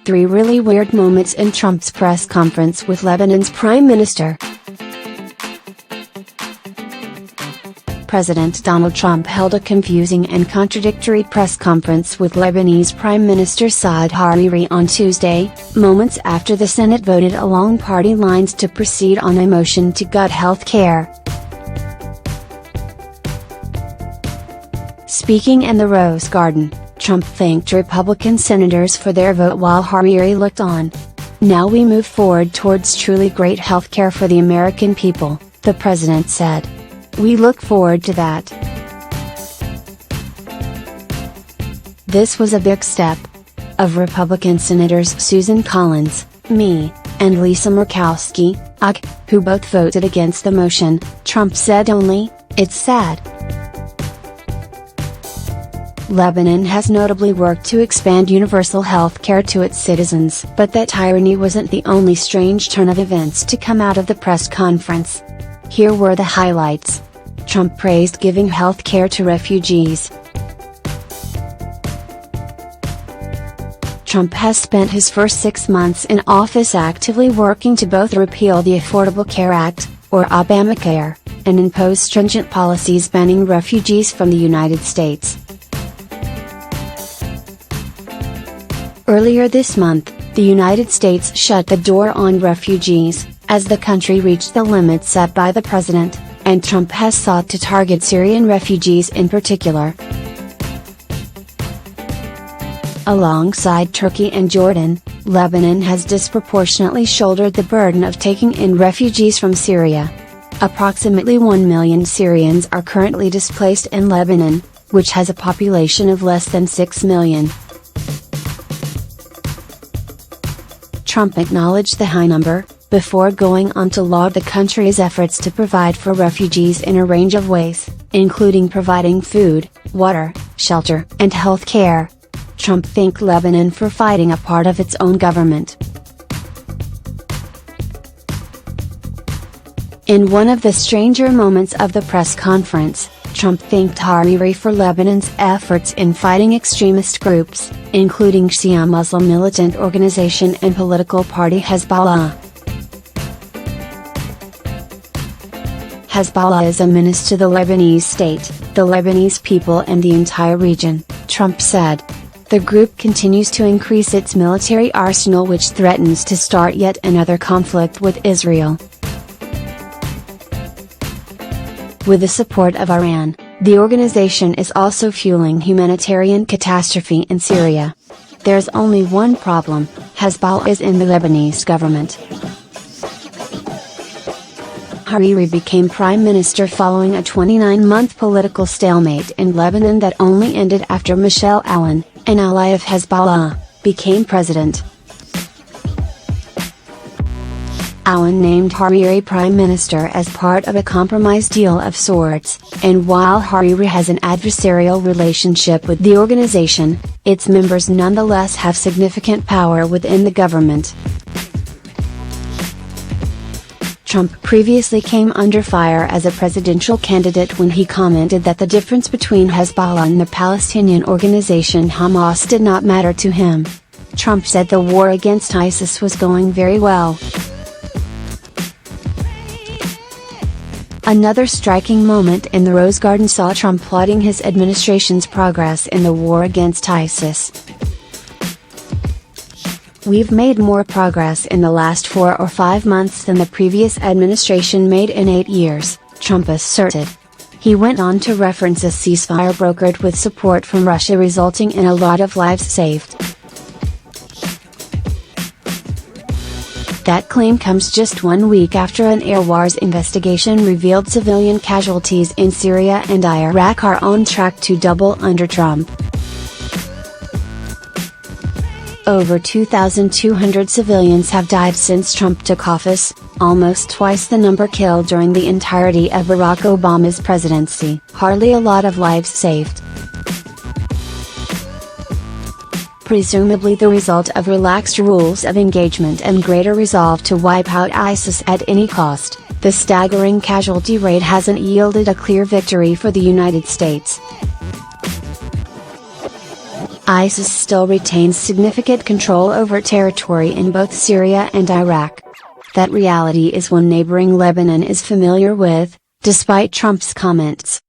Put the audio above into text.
3 really weird moments in Trump's press conference with Lebanon's Prime Minister. President Donald Trump held a confusing and contradictory press conference with Lebanese Prime Minister Saad Hariri on Tuesday, moments after the Senate voted along party lines to proceed on a motion to gut health care. Speaking in the Rose Garden, Trump thanked Republican senators for their vote while Hariri looked on. "Now we move forward towards truly great health care for the American people," the president said. "We look forward to that. This was a big step." Of Republican Senators Susan Collins, me, and Lisa Murkowski, who both voted against the motion, Trump said only, "It's sad." Lebanon has notably worked to expand universal health care to its citizens. But that tyranny wasn't the only strange turn of events to come out of the press conference. Here were the highlights. Trump praised giving health care to refugees. Trump has spent his first 6 months in office actively working to both repeal the Affordable Care Act, or Obamacare, and impose stringent policies banning refugees from the United States. Earlier this month, the United States shut the door on refugees, as the country reached the limits set by the president, and Trump has sought to target Syrian refugees in particular. Alongside Turkey and Jordan, Lebanon has disproportionately shouldered the burden of taking in refugees from Syria. Approximately 1 million Syrians are currently displaced in Lebanon, which has a population of less than 6 million. Trump acknowledged the high number, before going on to laud the country's efforts to provide for refugees in a range of ways, including providing food, water, shelter, and health care. Trump thanked Lebanon for fighting a part of its own government. In one of the stranger moments of the press conference, Trump thanked Hariri for Lebanon's efforts in fighting extremist groups, including Shia Muslim militant organization and political party Hezbollah. Hezbollah is a menace to the Lebanese state, the Lebanese people and the entire region, Trump said. The group continues to increase its military arsenal, which threatens to start yet another conflict with Israel. With the support of Iran, the organization is also fueling humanitarian catastrophe in Syria. There's only one problem: Hezbollah is in the Lebanese government. Hariri became prime minister following a 29-month political stalemate in Lebanon that only ended after Michel Aoun, an ally of Hezbollah, became president. Aoun named Hariri prime minister as part of a compromise deal of sorts, and while Hariri has an adversarial relationship with the organization, its members nonetheless have significant power within the government. Trump previously came under fire as a presidential candidate when he commented that the difference between Hezbollah and the Palestinian organization Hamas did not matter to him. Trump said the war against ISIS was going very well. Another striking moment in the Rose Garden saw Trump lauding his administration's progress in the war against ISIS. "We've made more progress in the last 4 or 5 months than the previous administration made in 8 years, Trump asserted. He went on to reference a ceasefire brokered with support from Russia, resulting in a lot of lives saved. That claim comes just 1 week after an Air Wars investigation revealed civilian casualties in Syria and Iraq are on track to double under Trump. Over 2,200 civilians have died since Trump took office, almost twice the number killed during the entirety of Barack Obama's presidency. Hardly a lot of lives saved. Presumably the result of relaxed rules of engagement and greater resolve to wipe out ISIS at any cost, the staggering casualty rate hasn't yielded a clear victory for the United States. ISIS still retains significant control over territory in both Syria and Iraq. That reality is one neighboring Lebanon is familiar with, despite Trump's comments.